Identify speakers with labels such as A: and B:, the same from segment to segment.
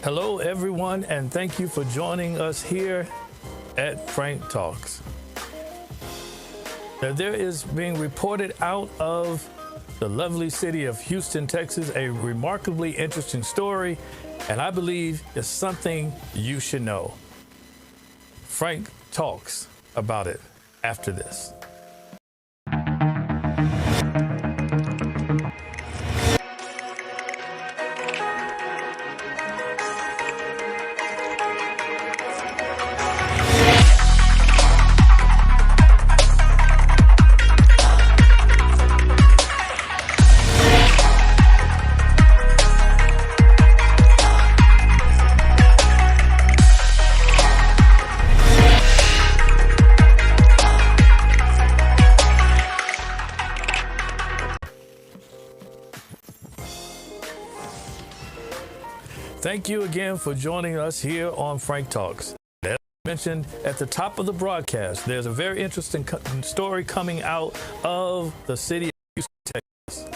A: Hello, everyone, and thank you for joining us here at Frank Talks. Now, there is being reported out of the lovely city of Houston, Texas, a remarkably interesting story, and I believe it's something you should know. Frank talks about it after this. Thank you again for joining us here on Frank Talks. As mentioned at the top of the broadcast, there's a very interesting story coming out of the city of Houston, Texas.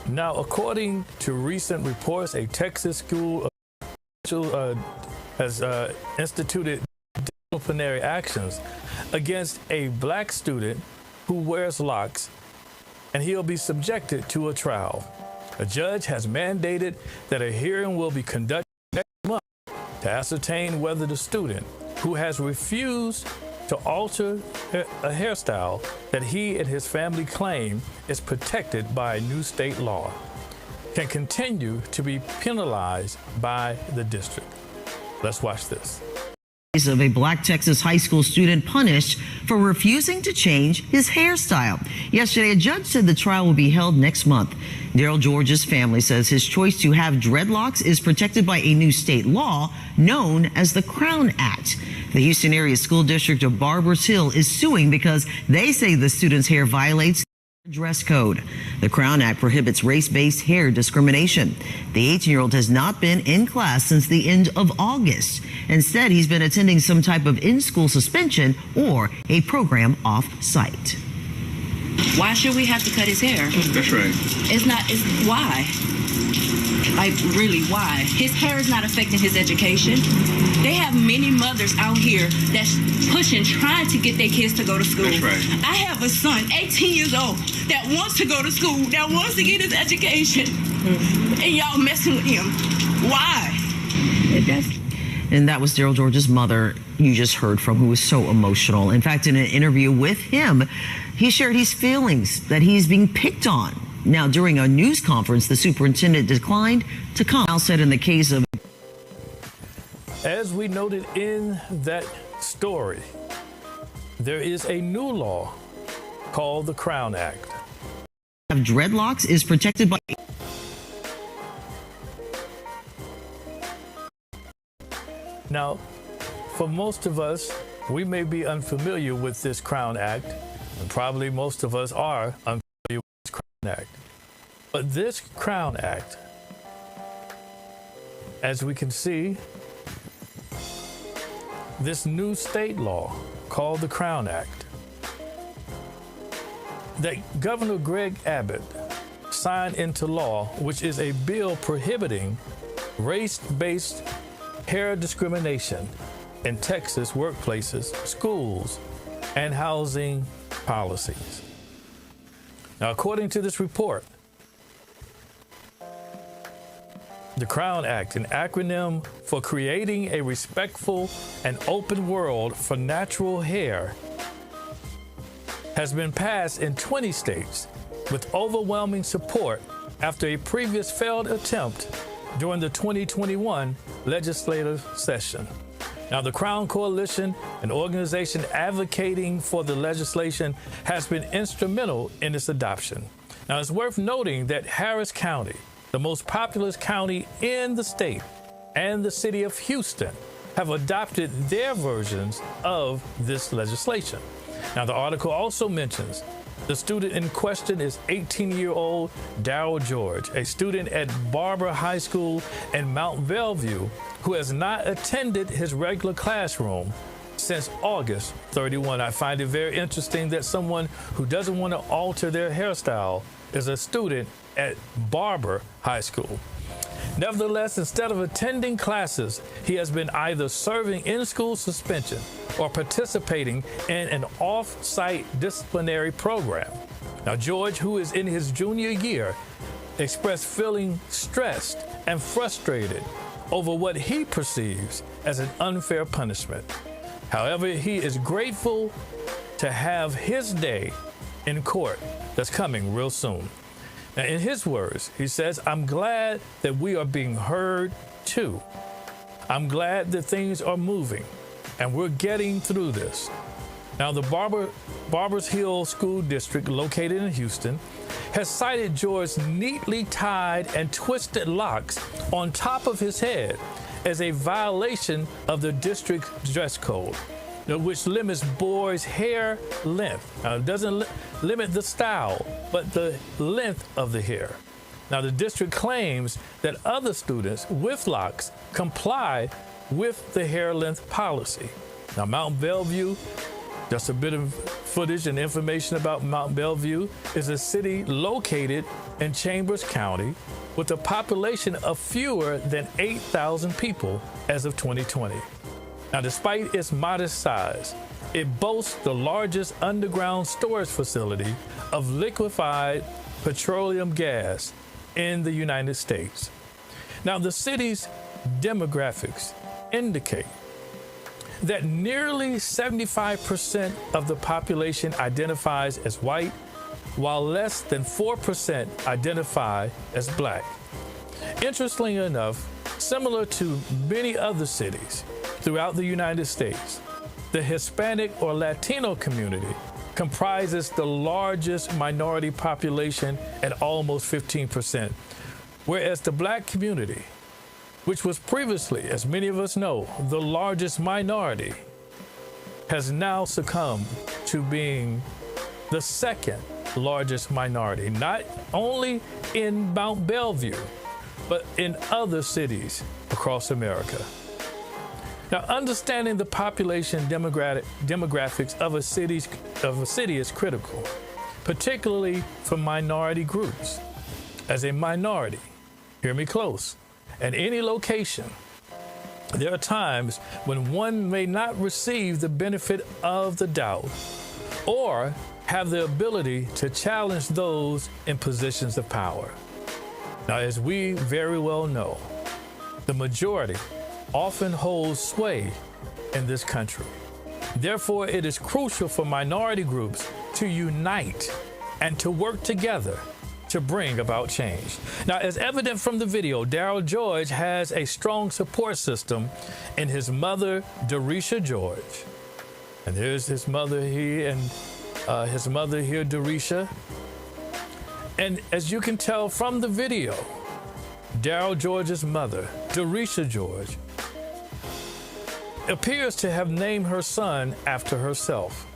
A: Now, according to recent reports, a Texas school has instituted disciplinary actions against a black student who wears locks, and he'll be subjected to a trial. A judge has mandated that a hearing will be conducted next month to ascertain whether the student, who has refused to alter a hairstyle that he and his family claim is protected by a new state law, can continue to be penalized by the district. Let's watch this.
B: Of a black Texas high school student punished for refusing to change his hairstyle. Yesterday, a judge said the trial will be held next month. Daryl George's family says his choice to have dreadlocks is protected by a new state law known as the Crown Act. The Houston area school district of Barbers Hill is suing because they say the student's hair violates dress code. The Crown Act prohibits race-based hair discrimination. The 18-year-old has not been in class since the end of August. Instead, he's been attending some type of in-school suspension or a program off-site.
C: Why should we have to cut his hair?
D: That's right.
C: Why? Like, really, why? His hair is not affecting his education. They have many mothers out here that's pushing, trying to get their kids to go to school.
D: That's right.
C: I have a son, 18 years old, that wants to go to school, that wants to get his education, and y'all messing with him. Why?
B: And that was Daryl George's mother you just heard from, who was so emotional. In fact, in an interview with him, he shared his feelings that he's being picked on. Now, during a news conference, the superintendent declined to comment. Al said in the case of...
A: As we noted in that story, there is a new law called the Crown Act.
B: Dreadlocks is protected by...
A: Now, for most of us, we may be unfamiliar with this Crown Act, and probably most of us are unfamiliar with this Crown Act. But this Crown Act, as we can see, this new state law called the Crown Act, that Governor Greg Abbott signed into law, which is a bill prohibiting race-based hair discrimination in Texas workplaces, schools, and housing policies. Now, according to this report, the Crown Act, an acronym for creating a respectful and open world for natural hair, has been passed in 20 states with overwhelming support after a previous failed attempt during the 2021 legislative session. Now, the Crown Coalition, an organization advocating for the legislation, has been instrumental in its adoption. Now, it's worth noting that Harris County, the most populous county in the state, and the city of Houston have adopted their versions of this legislation. Now, the article also mentions the student in question is 18-year-old Daryl George, a student at Barber High School in Mount Bellevue, who has not attended his regular classroom since August 31. I find it very interesting that someone who doesn't want to alter their hairstyle is a student at Barber High School. Nevertheless, instead of attending classes, he has been either serving in-school suspension or participating in an off-site disciplinary program. Now, George, who is in his junior year, expressed feeling stressed and frustrated over what he perceives as an unfair punishment. However, he is grateful to have his day in court that's coming real soon. Now, in his words, he says, "I'm glad that we are being heard too. I'm glad that things are moving and we're getting through this." Now, the Barbers Hill School District, located in Houston, has cited George's neatly tied and twisted locks on top of his head as a violation of the district dress code, which limits boys' hair length. Now, it doesn't limit the style, but the length of the hair. Now, the district claims that other students with locks comply with the hair length policy. Now, Mount Bellevue, just a bit of footage and information about Mount Bellevue, is a city located in Chambers County with a population of fewer than 8,000 people as of 2020. Now, despite its modest size, it boasts the largest underground storage facility of liquefied petroleum gas in the United States. Now, the city's demographics indicate that nearly 75% of the population identifies as white, while less than 4% identify as black. Interestingly enough, similar to many other cities throughout the United States, the Hispanic or Latino community comprises the largest minority population at almost 15%, whereas the black community, which was previously, as many of us know, the largest minority, has now succumbed to being the second largest minority, not only in Mount Bellevue, but in other cities across America. Now, understanding the population demographics of a city is critical, particularly for minority groups. As a minority, hear me close, at any location, there are times when one may not receive the benefit of the doubt or have the ability to challenge those in positions of power. Now, as we very well know, the majority often holds sway in this country. Therefore, it is crucial for minority groups to unite and to work together to bring about change. Now, as evident from the video, Daryl George has a strong support system in his mother, Darisha George. And there's his mother here, Darisha. And as you can tell from the video, Daryl George's mother, Darisha George, appears to have named her son after herself,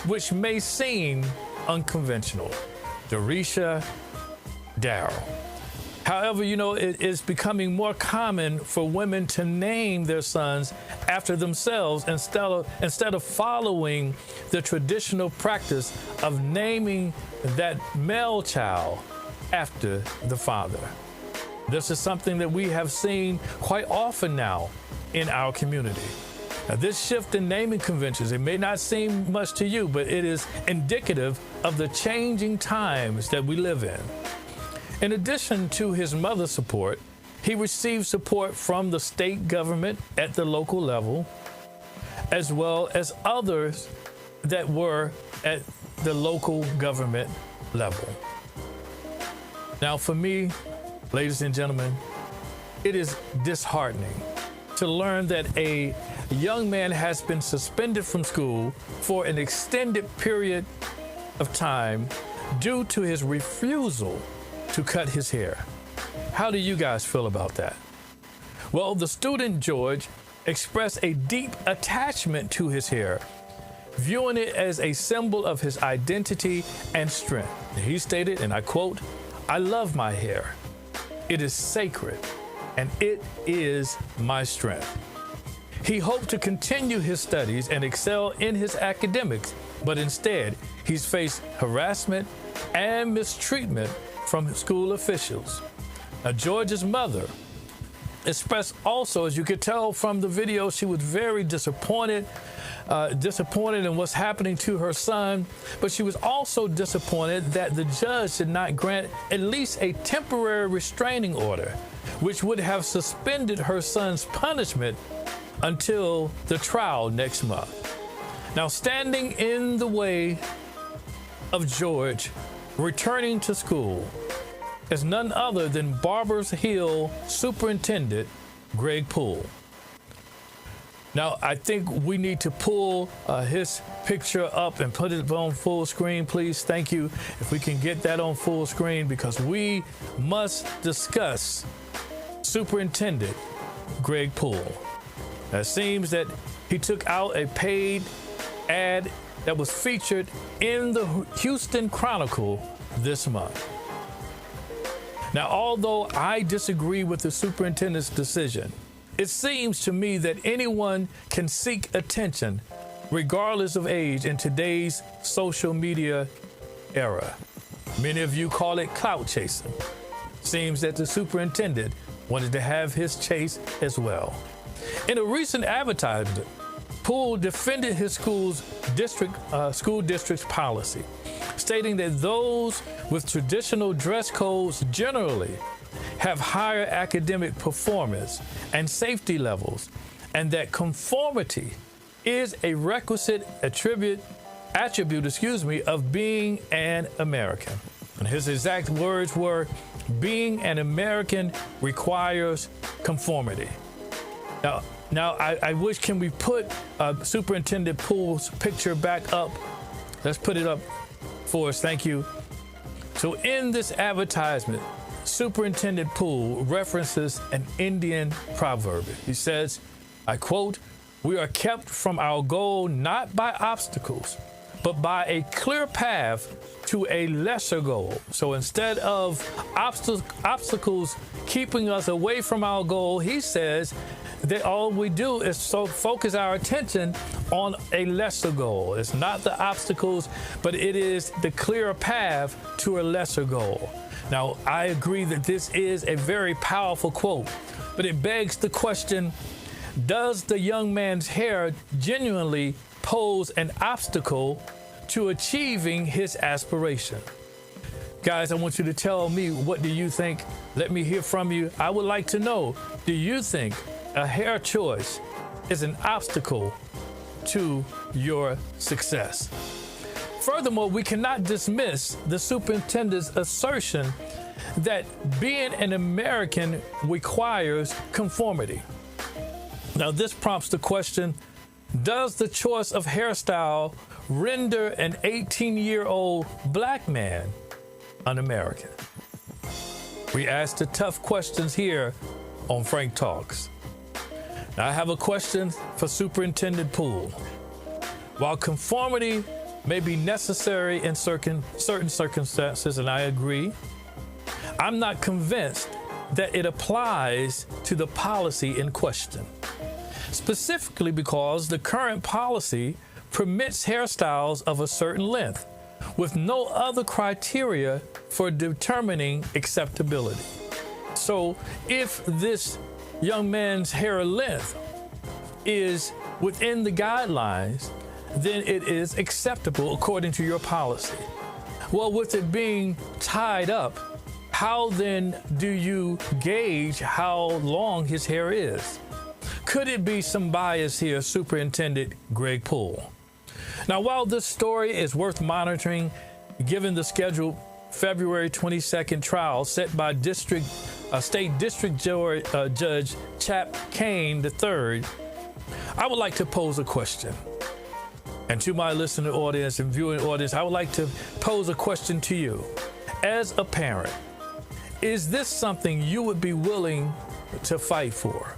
A: which may seem unconventional. Darisha, Daryl. However, it is becoming more common for women to name their sons after themselves instead of following the traditional practice of naming that male child after the father. This is something that we have seen quite often now in our community. Now, this shift in naming conventions, it may not seem much to you, but it is indicative of the changing times that we live in. In addition to his mother's support, he received support from the state government at the local level, as well as others that were at the local government level. Now, for me, ladies and gentlemen, it is disheartening to learn that a young man has been suspended from school for an extended period of time due to his refusal to cut his hair. How do you guys feel about that? Well, the student George expressed a deep attachment to his hair, viewing it as a symbol of his identity and strength. He stated, and I quote, "I love my hair. It is sacred, and it is my strength." He hoped to continue his studies and excel in his academics, but instead, he's faced harassment and mistreatment from school officials. Now, George's mother expressed also, as you could tell from the video, she was very disappointed in what's happening to her son, but she was also disappointed that the judge did not grant at least a temporary restraining order, which would have suspended her son's punishment until the trial next month. Now, standing in the way of George returning to school is none other than Barbers Hill Superintendent Greg Poole. Now, I think we need to pull his picture up and put it on full screen, please. Thank you. If we can get that on full screen, because we must discuss Superintendent Greg Poole. Now, it seems that he took out a paid ad that was featured in the Houston Chronicle this month. Now, although I disagree with the superintendent's decision, it seems to me that anyone can seek attention, regardless of age, in today's social media era. Many of you call it clout chasing. Seems that the superintendent wanted to have his chase as well. In a recent advertisement, Poole defended his school district's policy, stating that those with traditional dress codes generally have higher academic performance and safety levels, and that conformity is a requisite attribute of being an American. And his exact words were, "Being an American requires conformity." Now, I wish, can we put Superintendent Poole's picture back up? Let's put it up for us, thank you. So in this advertisement, Superintendent Poole references an Indian proverb. He says, I quote, "We are kept from our goal not by obstacles, but by a clear path to a lesser goal." So instead of obstacles keeping us away from our goal, he says that all we do is focus our attention on a lesser goal. It's not the obstacles, but it is the clear path to a lesser goal. Now, I agree that this is a very powerful quote, but it begs the question, does the young man's hair genuinely pose an obstacle to achieving his aspiration? Guys, I want you to tell me, what do you think? Let me hear from you. I would like to know, do you think a hair choice is an obstacle to your success? Furthermore, we cannot dismiss the superintendent's assertion that being an American requires conformity. Now, this prompts the question, does the choice of hairstyle render an 18-year-old black man un-American? We ask the tough questions here on Frank Talks. Now, I have a question for Superintendent Poole. While conformity may be necessary in certain circumstances, and I agree, I'm not convinced that it applies to the policy in question. Specifically because the current policy permits hairstyles of a certain length with no other criteria for determining acceptability. So if this young man's hair length is within the guidelines, then it is acceptable according to your policy. Well, with it being tied up, how then do you gauge how long his hair is? Could it be some bias here, Superintendent Greg Poole? Now, while this story is worth monitoring, given the scheduled February 22nd trial set by State District Judge Chap Kane III, I would like to pose a question. And to my listening audience and viewing audience, I would like to pose a question to you. As a parent, is this something you would be willing to fight for?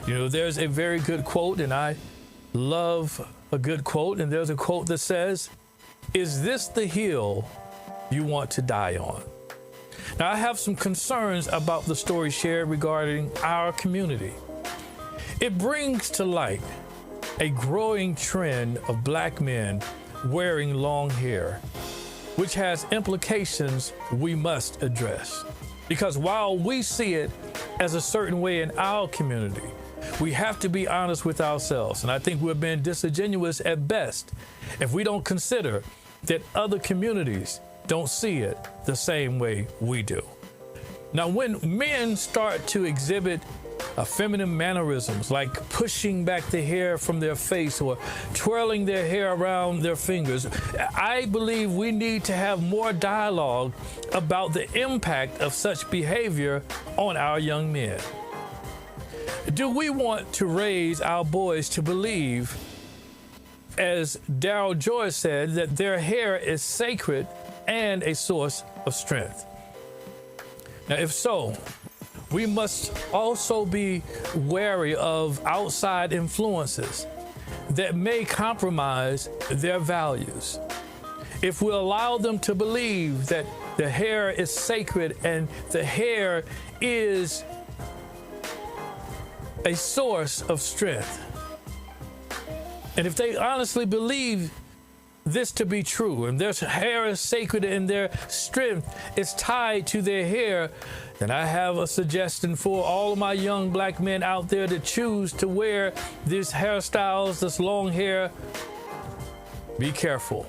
A: You know, there's a very good quote, and I love a good quote, and there's a quote that says, "Is this the hill you want to die on?" Now, I have some concerns about the story shared regarding our community. It brings to light a growing trend of black men wearing long hair, which has implications we must address. Because while we see it as a certain way in our community, we have to be honest with ourselves. And I think we're being disingenuous at best if we don't consider that other communities don't see it the same way we do. Now, when men start to exhibit feminine mannerisms like pushing back the hair from their face or twirling their hair around their fingers, I believe we need to have more dialogue about the impact of such behavior on our young men. Do we want to raise our boys to believe, as Daryl Joy said, that their hair is sacred and a source of strength? Now, if so, we must also be wary of outside influences that may compromise their values. If we allow them to believe that the hair is sacred and the hair is a source of strength, and if they honestly believe this to be true, and their hair is sacred and their strength is tied to their hair, then I have a suggestion for all of my young black men out there that choose to wear these hairstyles, this long hair. Be careful,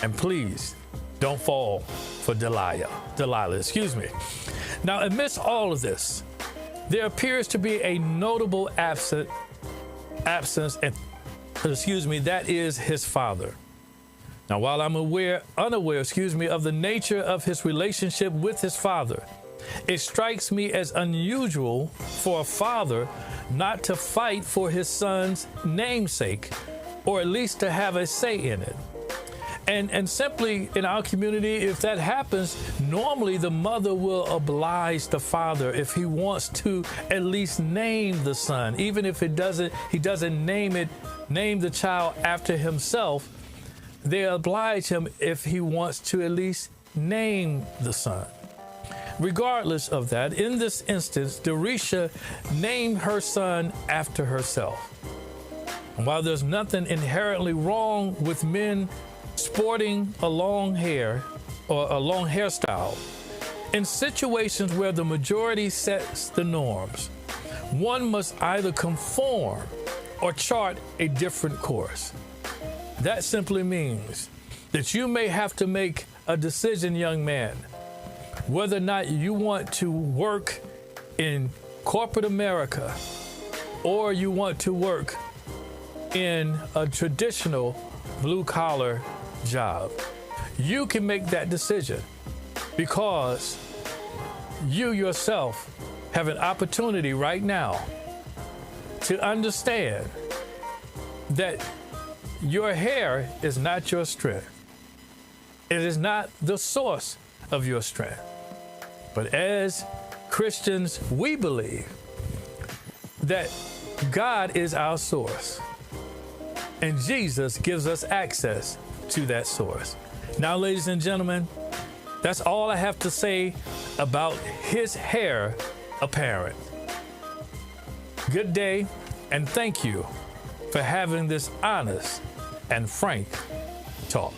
A: and please don't fall for Delilah. Now, amidst all of this, there appears to be a notable absence, and that is his father. Now, while I'm unaware of the nature of his relationship with his father, it strikes me as unusual for a father not to fight for his son's namesake, or at least to have a say in it. And simply in our community, if that happens, normally the mother will oblige the father if he wants to at least name the son, even if he doesn't name the child after himself. They oblige him if he wants to at least name the son. Regardless of that, in this instance, Darisha named her son after herself. And while there's nothing inherently wrong with men sporting a long hair or a long hairstyle, in situations where the majority sets the norms, one must either conform or chart a different course. That simply means that you may have to make a decision, young man, whether or not you want to work in corporate America or you want to work in a traditional blue-collar job. You can make that decision because you yourself have an opportunity right now to understand that your hair is not your strength. It is not the source of your strength. But as Christians, we believe that God is our source, and Jesus gives us access to that source. Now, ladies and gentlemen, that's all I have to say about his heir apparent. Good day, and thank you for having this honest and frank talk.